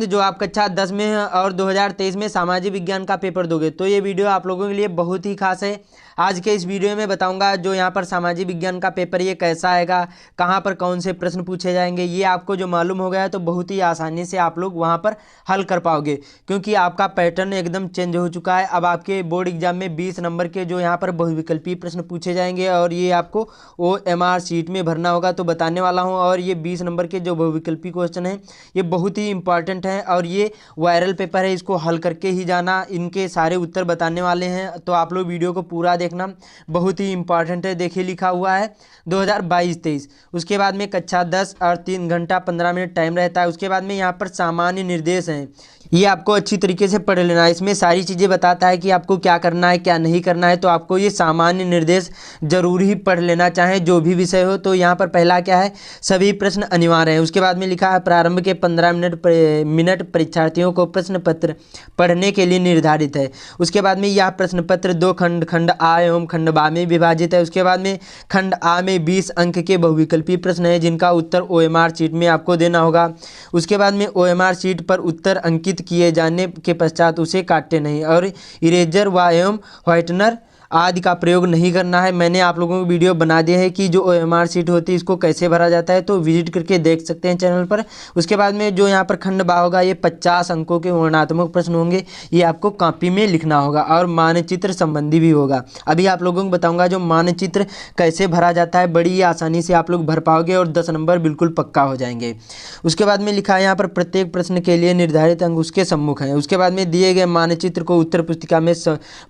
गोविंद जो आप कक्षा 10 में और 2023 में सामाजिक विज्ञान का पेपर दोगे, तो ये वीडियो आप लोगों के लिए बहुत ही खास है। आज के इस वीडियो में बताऊंगा जो यहाँ पर सामाजिक विज्ञान का पेपर ये कैसा आएगा, कहाँ पर कौन से प्रश्न पूछे जाएंगे। ये आपको जो मालूम हो गया है तो बहुत ही आसानी से आप लोग वहाँ पर हल कर पाओगे, क्योंकि आपका पैटर्न एकदम चेंज हो चुका है। अब आपके बोर्ड एग्जाम में 20 नंबर के जो यहाँ पर बहुविकल्पीय प्रश्न पूछे जाएंगे और ये आपको OMR शीट में भरना होगा, तो बताने वाला हूँ। और ये 20 नंबर के जो बहुविकल्पीय क्वेश्चन हैं ये बहुत ही इंपॉर्टेंट है और ये वायरल पेपर है, इसको हल करके ही जाना। इनके सारे उत्तर बताने वाले हैं, तो आप लोग वीडियो को पूरा देखना, बहुत ही इंपॉर्टेंट है। देखिए लिखा हुआ है 2022-23, उसके बाद में कक्षा 10 और 3 घंटा 15 मिनट टाइम रहता है। उसके बाद में यहाँ पर सामान्य निर्देश हैं, ये आपको अच्छी तरीके से पढ़ लेना है। इसमें सारी चीज़ें बताता है कि आपको क्या करना है क्या नहीं करना है, तो आपको ये सामान्य निर्देश जरूर ही पढ़ लेना, चाहे जो भी विषय हो। तो यहाँ पर पहला क्या है, सभी प्रश्न अनिवार्य हैं। उसके बाद में लिखा है प्रारंभ के 15 मिनट परीक्षार्थियों को प्रश्न पत्र पढ़ने के लिए निर्धारित है। उसके बाद में यह प्रश्न पत्र 2 खंड आ एवं खंड बा में विभाजित है। उसके बाद में खंड आ में 20 अंक के बहुविकल्पीय प्रश्न है, जिनका उत्तर OMR शीट में आपको देना होगा। उसके बाद में OMR शीट पर उत्तर अंकित किए जाने के पश्चात उसे काटे नहीं और इरेजर व एवं व्हाइटनर आदि का प्रयोग नहीं करना है। मैंने आप लोगों को वीडियो बना दिया है कि जो OMR शीट होती है इसको कैसे भरा जाता है, तो विजिट करके देख सकते हैं चैनल पर। उसके बाद में जो यहाँ पर खंड बा होगा, ये 50 अंकों के वर्णनात्मक प्रश्न होंगे, ये आपको कॉपी में लिखना होगा और मानचित्र संबंधी भी होगा। अभी आप लोगों को बताऊँगा जो मानचित्र कैसे भरा जाता है, बड़ी आसानी से आप लोग भर पाओगे और 10 नंबर बिल्कुल पक्का हो जाएंगे। उसके बाद में लिखा है यहाँ पर प्रत्येक प्रश्न के लिए निर्धारित अंक उसके सम्मुख हैं। उसके बाद में दिए गए मानचित्र को उत्तर पुस्तिका में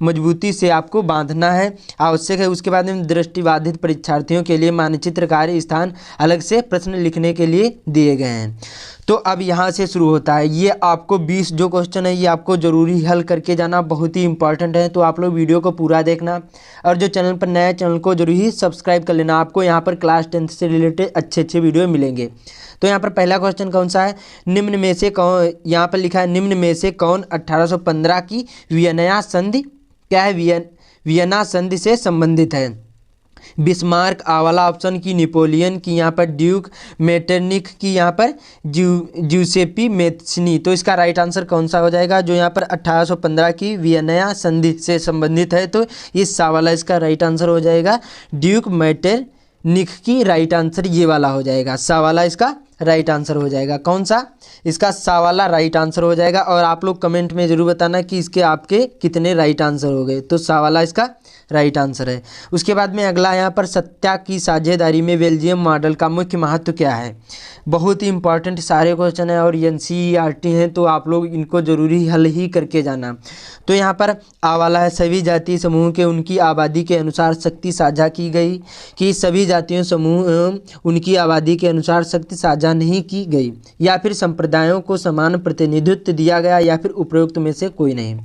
मजबूती से आपको बांधना है, आवश्यक है। उसके बाद में दृष्टिबाधित परीक्षार्थियों के लिए मानचित्र कार्य स्थान अलग से प्रश्न लिखने के लिए दिए गए हैं। तो अब यहाँ से शुरू होता है, ये आपको 20 जो क्वेश्चन है ये आपको जरूरी हल करके जाना, बहुत ही इंपॉर्टेंट है। तो आप लोग वीडियो को पूरा देखना और जो चैनल पर नया चैनल को जरूर ही सब्सक्राइब कर लेना। आपको यहाँ पर क्लास 10 से रिलेटेड अच्छे वीडियो मिलेंगे। तो यहाँ पर पहला क्वेश्चन कौन सा है, निम्न में से कौन, यहाँ पर लिखा है निम्न में से कौन 1815 की वियना संधि, क्या है, वियना संधि से संबंधित है। बिस्मार्क आ वाला ऑप्शन की, नेपोलियन की, यहाँ पर ड्यूक मेटरनिक की, यहाँ पर ज्यूसेपी मेत्सनी। तो इसका राइट आंसर कौन सा हो जाएगा, जो यहाँ पर 1815 की वियना संधि से संबंधित है, तो ये सा वाला इसका राइट आंसर हो जाएगा। ड्यूक मेटरनिक की राइट आंसर ये वाला हो जाएगा, सा वाला इसका राइट आंसर हो जाएगा। कौन सा, इसका सा वाला राइट आंसर हो जाएगा। और आप लोग कमेंट में जरूर बताना कि इसके आपके कितने राइट आंसर हो गए, तो सा वाला इसका राइट आंसर है। उसके बाद में अगला यहाँ पर सत्या की साझेदारी में बेल्जियम मॉडल का मुख्य महत्व क्या है। बहुत ही इंपॉर्टेंट सारे क्वेश्चन है और NCERT हैं, तो आप लोग इनको जरूरी हल ही करके जाना। तो यहाँ पर आ वाला है सभी जातीय समूह के उनकी आबादी के अनुसार शक्ति साझा की गई, कि सभी जातीय समूह उनकी आबादी के अनुसार शक्ति साझा नहीं की गई, या फिर संप्रदायों को समान प्रतिनिधित्व दिया गया, या फिर उपरोक्त में से कोई नहीं।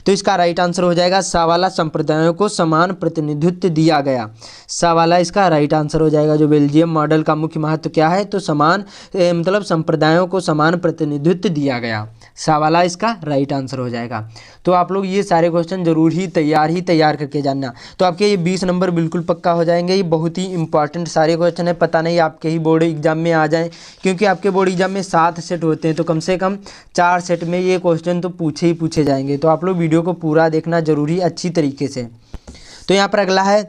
तो इसका राइट आंसर हो जाएगा सा वाला, संप्रदायों को समान प्रतिनिधित्व दिया गया, सा वाला इसका राइट आंसर हो जाएगा। जो बेल्जियम मॉडल का मुख्य महत्व क्या है, तो समान मतलब संप्रदायों को समान प्रतिनिधित्व दिया गया, सा वाला इसका राइट आंसर हो जाएगा। तो आप लोग ये सारे क्वेश्चन जरूर ही तैयार करके जानना, तो आपके ये 20 नंबर बिल्कुल पक्का हो जाएंगे। ये बहुत ही इंपॉर्टेंट सारे क्वेश्चन है, पता नहीं आपके ही बोर्ड एग्जाम में आ जाएं, क्योंकि आपके बोर्ड एग्जाम में 7 सेट होते हैं, तो कम से कम 4 सेट में ये क्वेश्चन तो पूछे जाएंगे। तो आप लोग वीडियो को पूरा देखना जरूरी अच्छी तरीके से। तो यहाँ पर अगला है,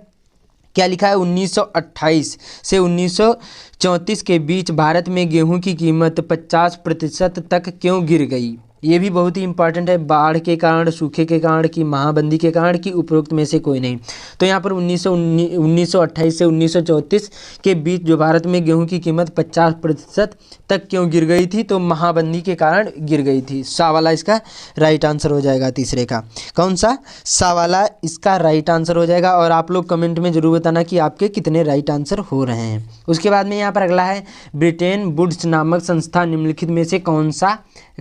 क्या लिखा है, 1928 से 1934 के बीच भारत में गेहूं की कीमत 50% तक क्यों गिर गई। ये भी बहुत ही इंपॉर्टेंट है, बाढ़ के कारण, सूखे के कारण, की महाबंदी के कारण, की उपरोक्त में से कोई नहीं। तो यहाँ पर 1928 से 1934 के बीच जो भारत में गेहूं की कीमत 50% तक क्यों गिर गई थी, तो महाबंदी के कारण गिर गई थी, सा वाला इसका राइट आंसर हो जाएगा। तीसरे का कौन सा, सा वाला इसका राइट आंसर हो जाएगा। और आप लोग कमेंट में जरूर बताना कि आपके कितने राइट आंसर हो रहे हैं। उसके बाद में यहाँ पर अगला है, ब्रिटेन वुड्स नामक संस्था निम्नलिखित में से कौन सा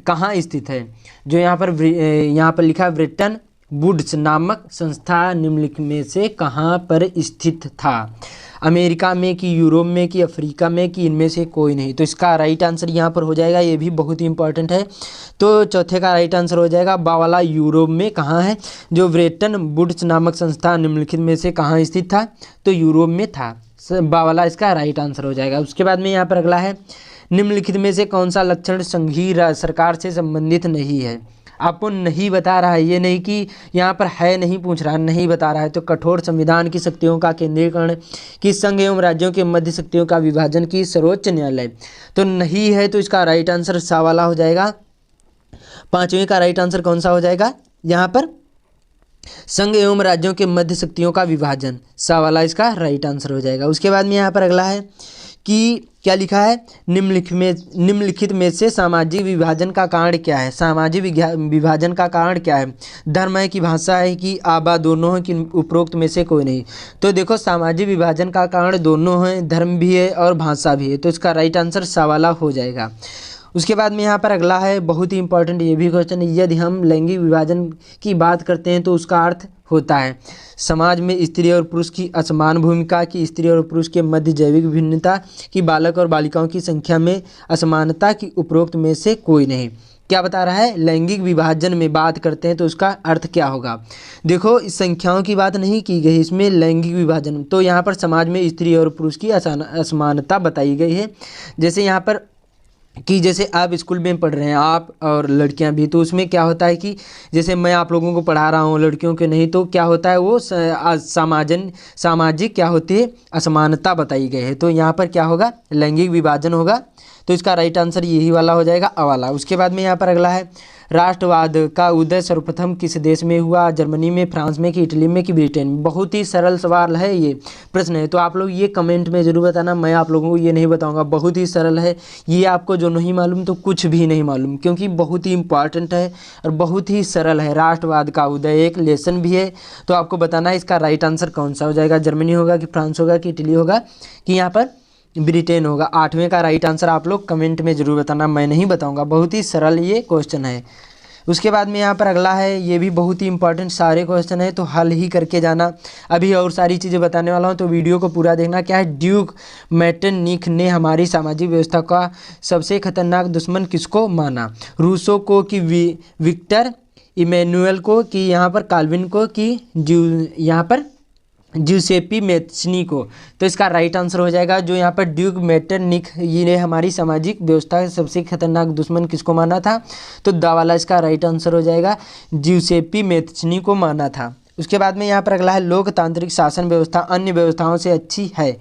कहाँ स्थित है। जो यहाँ पर लिखा है ब्रिटेन वुड्स नामक संस्था निम्नलिखित में से कहाँ पर स्थित था, अमेरिका में, कि यूरोप में, कि अफ्रीका में, कि इनमें से कोई नहीं। तो इसका राइट आंसर यहाँ पर हो जाएगा, ये भी बहुत ही इंपॉर्टेंट है। तो चौथे का राइट आंसर हो जाएगा बा वाला, यूरोप में कहाँ है। जो ब्रिटेन वुड्स नामक संस्था निम्नलिखित में से कहाँ स्थित था, तो यूरोप में था, बा वाला इसका राइट आंसर हो जाएगा। उसके बाद में यहाँ पर अगला है, निम्नलिखित में से कौन सा लक्षण संघीय सरकार से संबंधित नहीं है। आपको नहीं बता रहा है, ये नहीं कि यहाँ पर है नहीं पूछ रहा, नहीं बता रहा है। तो कठोर संविधान की शक्तियों का केंद्रीकरण, की संघ एवं राज्यों के मध्य शक्तियों का विभाजन, की सर्वोच्च न्यायालय। तो नहीं है, तो इसका राइट आंसर सा वाला हो जाएगा। पांचवें का राइट आंसर कौन सा हो जाएगा यहाँ पर, संघ एवं राज्यों के मध्य शक्तियों का विभाजन, सा वाला इसका राइट आंसर हो जाएगा। उसके बाद में यहाँ पर अगला है कि क्या लिखा है, निम्नलिखित में से सामाजिक विभाजन का कारण क्या है। सामाजिक विभाजन का कारण क्या है, धर्म है कि भाषा है कि आबा दोनों है कि उपरोक्त में से कोई नहीं। तो देखो सामाजिक विभाजन का कारण दोनों हैं, धर्म भी है और भाषा भी है। तो इसका राइट आंसर सा वाला हो जाएगा। उसके बाद में यहाँ पर अगला है बहुत ही इंपॉर्टेंट ये भी क्वेश्चन, यदि हम लैंगिक विभाजन की बात करते हैं तो उसका अर्थ होता है समाज में स्त्री और पुरुष की असमान भूमिका, की स्त्री और पुरुष के मध्य जैविक भिन्नता, की बालक और बालिकाओं की संख्या में असमानता, की उपरोक्त में से कोई नहीं। क्या बता रहा है, लैंगिक विभाजन में बात करते हैं तो उसका अर्थ क्या होगा। देखो इस संख्याओं की बात नहीं की गई इसमें, लैंगिक विभाजन तो यहाँ पर समाज में स्त्री और पुरुष की असमानता बताई गई है। जैसे यहाँ पर कि जैसे आप स्कूल में पढ़ रहे हैं, आप और लड़कियां भी, तो उसमें क्या होता है कि जैसे मैं आप लोगों को पढ़ा रहा हूँ लड़कियों के नहीं, तो क्या होता है वो सामाजिक क्या होती है, असमानता बताई गई है। तो यहाँ पर क्या होगा, लैंगिक विभाजन होगा। तो इसका राइट आंसर यही वाला हो जाएगा, अ वाला। उसके बाद में यहाँ पर अगला है, राष्ट्रवाद का उदय सर्वप्रथम किस देश में हुआ, जर्मनी में, फ्रांस में, कि इटली में, कि ब्रिटेन में। बहुत ही सरल सवाल है, ये प्रश्न है। तो आप लोग ये कमेंट में जरूर बताना, मैं आप लोगों को ये नहीं बताऊंगा। बहुत ही सरल है ये, आपको जो नहीं मालूम तो कुछ भी नहीं मालूम, क्योंकि बहुत ही इंपॉर्टेंट है और बहुत ही सरल है। राष्ट्रवाद का उदय एक लेसन भी है। तो आपको बताना है इसका राइट आंसर कौन सा हो जाएगा, जर्मनी होगा कि फ्रांस होगा कि इटली होगा कि यहाँ पर ब्रिटेन होगा। आठवें का राइट आंसर आप लोग कमेंट में जरूर बताना, मैं नहीं बताऊंगा। बहुत ही सरल ये क्वेश्चन है। उसके बाद में यहाँ पर अगला है, ये भी बहुत ही इंपॉर्टेंट सारे क्वेश्चन है, तो हल ही करके जाना। अभी और सारी चीज़ें बताने वाला हूँ, तो वीडियो को पूरा देखना। क्या है, ड्यूक मेटरनिख ने हमारी सामाजिक व्यवस्था का सबसे खतरनाक दुश्मन किसको माना। रूसो को, कि विक्टर इमैनुअल को, कि यहाँ पर काल्विन को, कि यहाँ पर ज्यूसेपी मेत्सनी को। तो इसका राइट आंसर हो जाएगा जो यहाँ पर ड्यूक मेटरनिख, ये ने हमारी सामाजिक व्यवस्था का सबसे खतरनाक दुश्मन किसको माना था। तो दा वाला इसका राइट आंसर हो जाएगा, ज्यूसेपी मेत्सनी को माना था। उसके बाद में यहाँ पर अगला है, लोकतांत्रिक शासन व्यवस्था अन्य व्यवस्थाओं से अच्छी है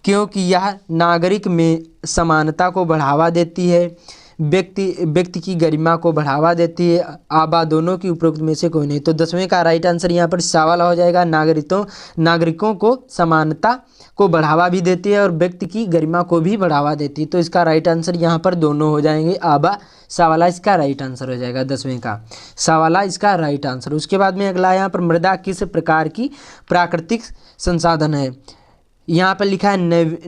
क्योंकि यह नागरिक में समानता को बढ़ावा देती है, व्यक्ति की गरिमा को बढ़ावा देती है, आबा दोनों की उपरोक्त में से कोई नहीं। तो 10वें का राइट आंसर यहाँ पर सा वाला हो जाएगा, नागरिकों को समानता को बढ़ावा भी देती है और व्यक्ति की गरिमा को भी बढ़ावा देती है। तो इसका राइट आंसर यहाँ पर दोनों हो जाएंगे, आबा सा वाला इसका राइट आंसर हो जाएगा। 10वें का सा वाला इसका राइट आंसर। उसके बाद में अगला यहाँ पर, मृदा किस प्रकार की प्राकृतिक संसाधन है। यहाँ पर लिखा है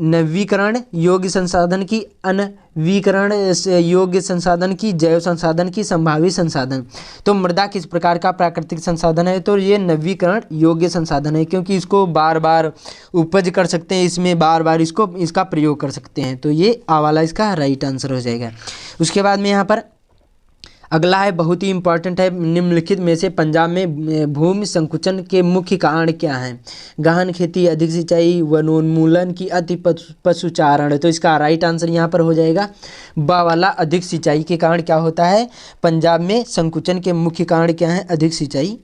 नवीकरण योग्य संसाधन, की अनवीकरण योग्य संसाधन, की जैव संसाधन, की संभावित संसाधन। तो मृदा किस प्रकार का प्राकृतिक संसाधन है, तो ये नवीकरण योग्य संसाधन है, क्योंकि इसको बार बार उपज कर सकते हैं, इसमें बार बार इसका प्रयोग कर सकते हैं। तो ये आ वाला इसका राइट आंसर हो जाएगा। उसके बाद में यहाँ पर अगला है, बहुत ही इंपॉर्टेंट है, निम्नलिखित में से पंजाब में भूमि संकुचन के मुख्य कारण क्या हैं। गहन खेती, अधिक सिंचाई, वनोन्मूलन, की अति पशुचारण। तो इसका राइट आंसर यहाँ पर हो जाएगा बा वाला, अधिक सिंचाई के कारण क्या होता है, पंजाब में संकुचन के मुख्य कारण क्या है, अधिक सिंचाई।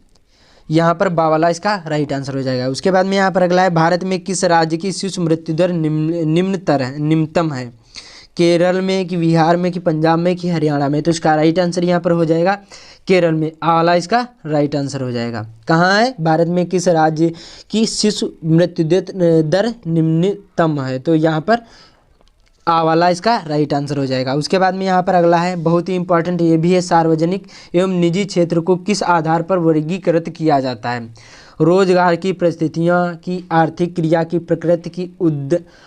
यहाँ पर बा वाला इसका राइट आंसर हो जाएगा। उसके बाद में यहाँ पर अगला है, भारत में किस राज्य की शिशु मृत्यु दर निम्नतम है। केरल में, कि बिहार में, कि पंजाब में, कि हरियाणा में। तो इसका राइट आंसर यहाँ पर हो जाएगा केरल में, आ वाला इसका राइट आंसर हो जाएगा। कहाँ है, भारत में किस राज्य की शिशु मृत्यु दर निम्नतम है। तो यहाँ पर आ वाला इसका राइट आंसर हो जाएगा। उसके बाद में यहाँ पर अगला है, बहुत ही इंपॉर्टेंट ये भी है, सार्वजनिक एवं निजी क्षेत्र को किस आधार पर वर्गीकृत किया जाता है। रोजगार की परिस्थितियाँ, की आर्थिक क्रिया, की प्रकृति, की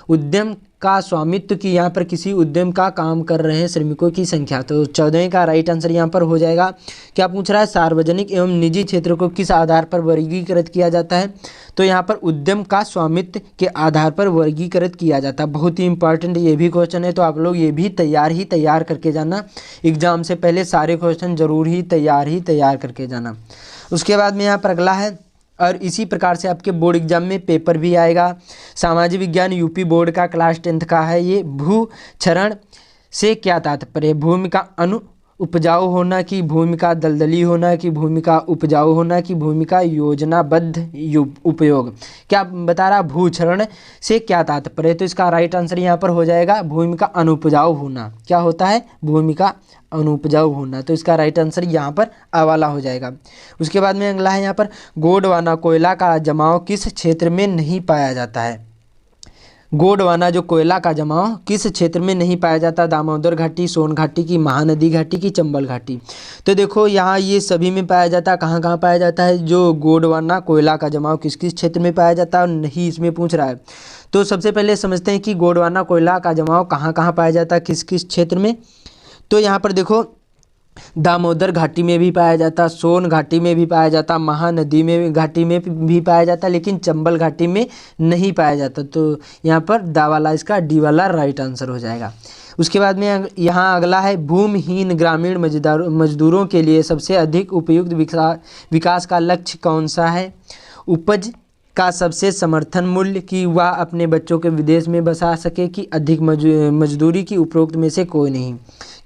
उद्यम का स्वामित्व, की यहाँ पर किसी उद्यम का काम कर रहे हैं श्रमिकों की संख्या। तो 14वें का राइट आंसर यहाँ पर हो जाएगा। क्या पूछ रहा है, सार्वजनिक एवं निजी क्षेत्र को किस आधार पर वर्गीकृत किया जाता है। तो यहाँ पर उद्यम का स्वामित्व के आधार पर वर्गीकृत किया जाता है। बहुत ही इंपॉर्टेंट ये भी क्वेश्चन है, तो आप लोग ये भी तैयार करके जाना। एग्जाम से पहले सारे क्वेश्चन जरूर ही तैयार करके जाना। उसके बाद में यहाँ पर अगला है, और इसी प्रकार से आपके बोर्ड एग्जाम में पेपर भी आएगा। सामाजिक विज्ञान यूपी बोर्ड का क्लास 10th का है, ये भू क्षरण से क्या तात्पर्य? भूमि का उपजाऊ होना कि भूमि का दलदली होना कि भूमि का उपजाऊ होना कि भूमि का योजनाबद्ध उपयोग? क्या बता रहा? भूक्षरण से क्या तात्पर्य? तो इसका राइट आंसर यहाँ पर हो जाएगा भूमि का अनुपजाऊ होना। क्या होता है? भूमि का अनुपजाऊ होना। तो इसका राइट आंसर यहाँ पर आ वाला हो जाएगा। उसके बाद में अगला है यहाँ पर, गोंडवाना कोयला का जमाव किस क्षेत्र में नहीं पाया जाता है? गोंडवाना जो कोयला का जमाव किस क्षेत्र में नहीं पाया जाता? दामोदर घाटी, सोन घाटी की, महानदी घाटी की, चंबल घाटी? तो देखो यहाँ ये सभी में पाया जाता है। कहाँ कहाँ पाया जाता है? जो गोंडवाना कोयला का जमाव किस किस क्षेत्र में पाया जाता है और नहीं इसमें पूछ रहा है। तो सबसे पहले समझते हैं कि गोंडवाना कोयला का जमाव कहाँ कहाँ पाया जाता है, किस किस क्षेत्र में। तो यहाँ पर देखो दामोदर घाटी में भी पाया जाता, सोन घाटी में भी पाया जाता, महानदी में घाटी में भी पाया जाता, लेकिन चंबल घाटी में नहीं पाया जाता। तो यहाँ पर दा वाला इसका डी वाला राइट आंसर हो जाएगा। उसके बाद में यहाँ अगला है, भूमिहीन ग्रामीण मजदूरों के लिए सबसे अधिक उपयुक्त विकास का लक्ष्य कौन सा है? उपज का सबसे समर्थन मूल्य, कि वह अपने बच्चों के विदेश में बसा सके, कि अधिक मजदूरी, की उपरोक्त में से कोई नहीं?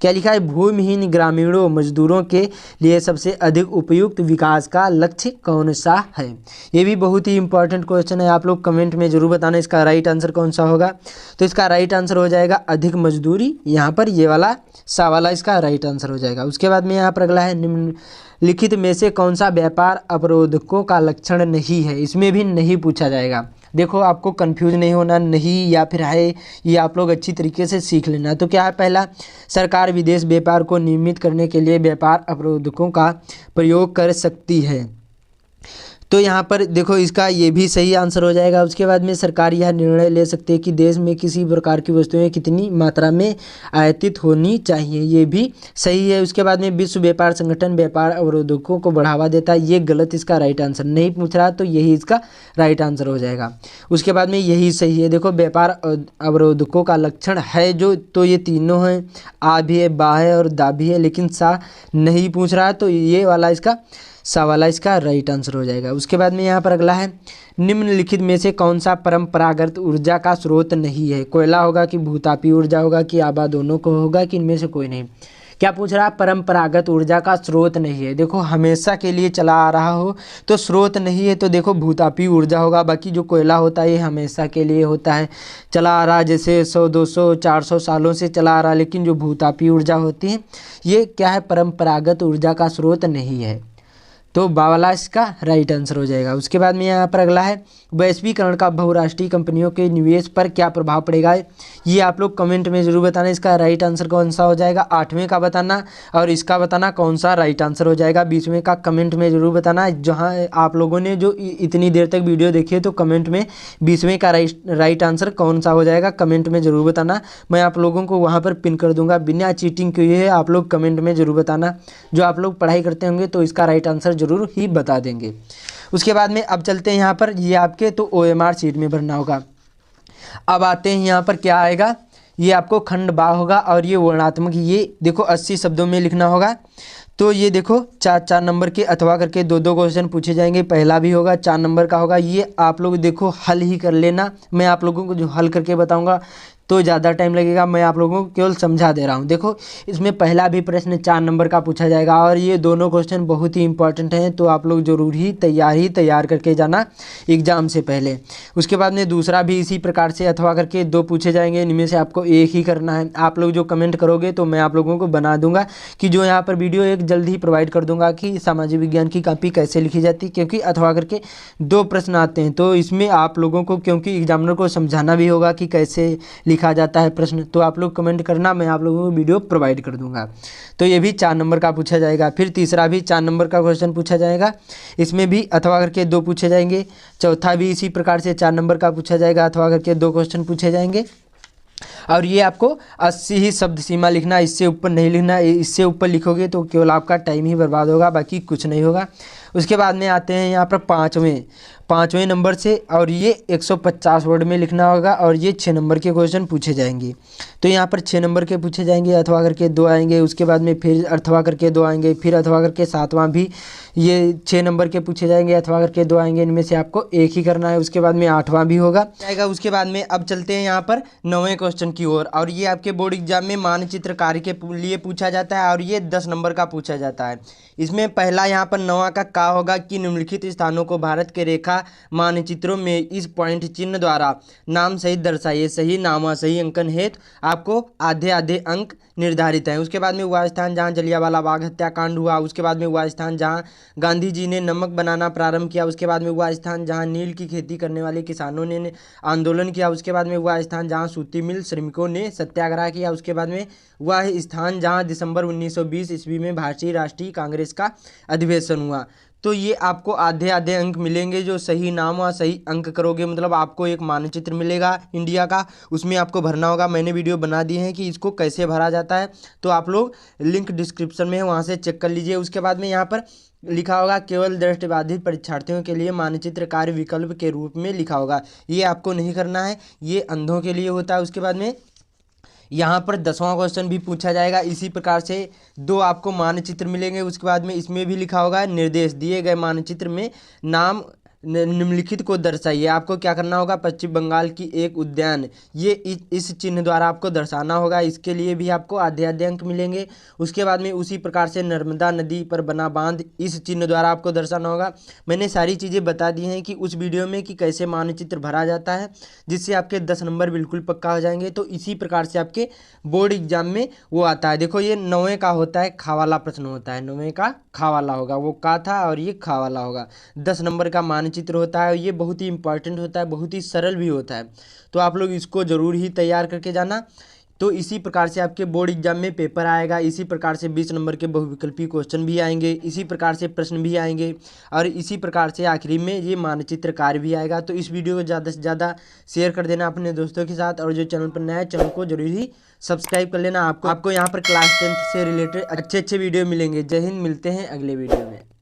क्या लिखा है? भूमिहीन ग्रामीणों मजदूरों के लिए सबसे अधिक उपयुक्त विकास का लक्ष्य कौन सा है? ये भी बहुत ही इंपॉर्टेंट क्वेश्चन है। आप लोग कमेंट में जरूर बताना इसका राइट आंसर कौन सा होगा। तो इसका राइट आंसर हो जाएगा अधिक मजदूरी। यहाँ पर ये वाला सा वाला इसका राइट आंसर हो जाएगा। उसके बाद में यहाँ पर अगला है, निम्नलिखित में से कौन सा व्यापार अवरोधकों का लक्षण नहीं है? इसमें भी नहीं पूछा जाएगा। देखो आपको कंफ्यूज नहीं होना, नहीं या फिर है, ये आप लोग अच्छी तरीके से सीख लेना। तो क्या है? पहला, सरकार विदेश व्यापार को नियमित करने के लिए व्यापार अवरोधकों का प्रयोग कर सकती है। तो यहाँ पर देखो इसका ये भी सही आंसर हो जाएगा। उसके बाद में सरकार यह निर्णय ले सकती है कि देश में किसी प्रकार की वस्तुएं कितनी मात्रा में आयातित होनी चाहिए, ये भी सही है। उसके बाद में विश्व व्यापार संगठन व्यापार अवरोधकों को बढ़ावा देता है, ये गलत, इसका राइट आंसर नहीं पूछ रहा, तो यही इसका राइट आंसर हो जाएगा। उसके बाद में यही सही है। देखो व्यापार अवरोधकों का लक्षण है जो, तो ये तीनों हैं, आ भी है, बा है और दा भी है, लेकिन सा नहीं पूछ रहा, तो ये वाला इसका सा वाला इसका राइट आंसर हो जाएगा। उसके बाद में यहाँ पर अगला है, निम्नलिखित में से कौन सा परंपरागत ऊर्जा का स्रोत नहीं है? कोयला होगा कि भूतापी ऊर्जा होगा कि आभा दोनों को होगा कि इनमें से कोई नहीं? क्या पूछ रहा है? परंपरागत ऊर्जा का स्रोत नहीं है। देखो हमेशा के लिए चला आ रहा हो तो स्रोत नहीं है, तो देखो भूतापी ऊर्जा होगा। बाकी जो कोयला होता है ये हमेशा के लिए होता है, चला आ रहा, जैसे 100 200 400 सालों से चला आ रहा। लेकिन जो भूतापी ऊर्जा होती है ये क्या है? परंपरागत ऊर्जा का स्रोत नहीं है। तो बावला इसका राइट आंसर हो जाएगा। उसके बाद में यहाँ पर अगला है, वैश्वीकरण का बहुराष्ट्रीय कंपनियों के निवेश पर क्या प्रभाव पड़ेगा? ये आप लोग कमेंट में जरूर बताना इसका राइट आंसर कौन सा हो जाएगा। 8वें का बताना और इसका बताना कौन सा राइट आंसर हो जाएगा। 20वें का कमेंट में जरूर बताना। जहाँ आप लोगों ने जो इतनी देर तक वीडियो देखी है तो कमेंट में 20वें का राइट आंसर कौन सा हो जाएगा कमेंट में जरूर बताना। मैं आप लोगों को वहाँ पर पिन कर दूंगा, बिना चीटिंग किए है आप लोग कमेंट में जरूर बताना। जो आप लोग पढ़ाई करते होंगे तो इसका राइट आंसर जरूर ही बता देंगे। उसके बाद में अब चलते हैं यहाँ पर, ये आपके तो OMR शीट में भरना होगा। अब आते हैं यहाँ पर क्या आएगा, ये आपको खंड बा होगा और ये वर्णात्मक, ये देखो 80 शब्दों में लिखना होगा। तो ये देखो 4 नंबर के अथवा करके 2 क्वेश्चन पूछे जाएंगे। पहला भी होगा 4 नंबर का होगा, ये आप लोग देखो हल ही कर लेना। मैं आप लोगों को जो हल करके बताऊंगा तो ज़्यादा टाइम लगेगा, मैं आप लोगों को केवल समझा दे रहा हूँ। देखो इसमें पहला भी प्रश्न 4 नंबर का पूछा जाएगा और ये दोनों क्वेश्चन बहुत ही इंपॉर्टेंट हैं, तो आप लोग जरूर ही तैयार करके जाना एग्ज़ाम से पहले। उसके बाद में दूसरा भी इसी प्रकार से अथवा करके 2 पूछे जाएंगे, इनमें से आपको एक ही करना है। आप लोग जो कमेंट करोगे तो मैं आप लोगों को बना दूंगा कि जो यहाँ पर वीडियो एक जल्द ही प्रोवाइड कर दूंगा कि सामाजिक विज्ञान की कॉपी कैसे लिखी जाती है, क्योंकि अथवा करके 2 प्रश्न आते हैं। तो इसमें आप लोगों को, क्योंकि एग्जामिनर को समझाना भी होगा कि कैसे लिखा जाता है प्रश्न, तो आप लोग कमेंट करना, मैं आप लोगों को वीडियो प्रोवाइड कर दूंगा। तो ये भी 4 नंबर का पूछा जाएगा। फिर तीसरा भी 4 नंबर का क्वेश्चन पूछा जाएगा, इसमें भी अथवा करके 2 पूछे जाएंगे। चौथा भी इसी प्रकार से 4 नंबर का पूछा जाएगा, अथवा करके 2 क्वेश्चन पूछे जाएंगे। और ये आपको 80 ही शब्द सीमा लिखना, इससे ऊपर नहीं लिखना। इससे ऊपर लिखोगे तो केवल आपका टाइम ही बर्बाद होगा, बाकी कुछ नहीं होगा। उसके बाद में आते हैं यहाँ पर 5वें नंबर से, और ये 150 वर्ड में लिखना होगा, और ये 6 नंबर के क्वेश्चन पूछे जाएंगे। तो यहाँ पर 6 नंबर के पूछे जाएंगे, अथवा करके 2 आएंगे, उसके बाद में फिर अथवा करके 2 आएंगे, फिर अथवा करके 7वां भी ये 6 नंबर के पूछे जाएंगे, अथवा करके 2 आएंगे। इनमें से आपको एक ही करना है। उसके बाद में 8वां भी होगा जाएगा। उसके बाद में अब चलते हैं यहाँ पर 9वें क्वेश्चन की ओर, और ये आपके बोर्ड एग्जाम में मानचित्र कार्य के लिए पूछा जाता है, और ये 10 नंबर का पूछा जाता है। इसमें पहला यहाँ पर 9वां का होगा कि निम्नलिखित स्थानों को भारत के रेखा मानचित्रों में इस पॉइंट चिन्ह द्वारा नाम सहित दर्शाइए। सही नाम व सही अंकन हेतु आपको आधे आधे अंक निर्धारित हैं। उसके बाद में वह स्थान जहाँ जलियांवाला बाग हत्याकांड हुआ, उसके बाद में वह स्थान जहाँ गांधी जी ने नमक बनाना प्रारंभ किया, उसके बाद में वह स्थान जहाँ नील की खेती करने वाले किसानों ने आंदोलन किया, उसके बाद में वह स्थान जहाँ सूती मिल श्रमिकों ने सत्याग्रह किया, उसके बाद में वह स्थान जहाँ दिसंबर 1920 ईस्वी में भारतीय राष्ट्रीय कांग्रेस का अधिवेशन हुआ। तो ये आपको आधे आधे अंक मिलेंगे जो सही नाम और सही अंक करोगे, मतलब आपको एक मानचित्र मिलेगा इंडिया का, उसमें आपको भरना होगा। मैंने वीडियो बना दी है कि इसको कैसे भरा जाता है, तो आप लोग लिंक डिस्क्रिप्शन में है, वहाँ से चेक कर लीजिए। उसके बाद में यहाँ पर लिखा होगा केवल दृष्टिबाधित परीक्षार्थियों के लिए मानचित्र कार्य विकल्प के रूप में लिखा होगा, ये आपको नहीं करना है, ये अंधों के लिए होता है। उसके बाद में यहाँ पर 10वां क्वेश्चन भी पूछा जाएगा। इसी प्रकार से 2 आपको मानचित्र मिलेंगे। उसके बाद में इसमें भी लिखा होगा निर्देश दिए गए मानचित्र में नाम निम्नलिखित को दर्शाइए। आपको क्या करना होगा, पश्चिम बंगाल की एक उद्यान, ये इस चिन्ह द्वारा आपको दर्शाना होगा। इसके लिए भी आपको आधे आधे अंक मिलेंगे। उसके बाद में उसी प्रकार से नर्मदा नदी पर बना बांध, इस चिन्ह द्वारा आपको दर्शाना होगा। मैंने सारी चीज़ें बता दी हैं कि उस वीडियो में कि कैसे मानचित्र भरा जाता है, जिससे आपके 10 नंबर बिल्कुल पक्का हो जाएंगे। तो इसी प्रकार से आपके बोर्ड एग्जाम में वो आता है। देखो ये 9वें का होता है, खा वाला प्रश्न होता है, 9वें का खा वाला होगा, वो का था और ये खा वाला होगा। 10 नंबर का चित्र होता है, ये बहुत ही इंपॉर्टेंट होता है, बहुत ही सरल भी होता है। तो आप लोग इसको ज़रूर ही तैयार करके जाना। तो इसी प्रकार से आपके बोर्ड एग्जाम में पेपर आएगा। इसी प्रकार से 20 नंबर के बहुविकल्पी क्वेश्चन भी आएंगे, इसी प्रकार से प्रश्न भी आएंगे, और इसी प्रकार से आखिरी में ये मानचित्र कार्य भी आएगा। तो इस वीडियो को ज़्यादा से ज़्यादा शेयर कर देना अपने दोस्तों के साथ, और जो चैनल पर नया है चैनल को जरूर ही सब्सक्राइब कर लेना। आपको यहाँ पर क्लास 10th से रिलेटेड अच्छे वीडियो मिलेंगे। जय हिंद, मिलते हैं अगले वीडियो में।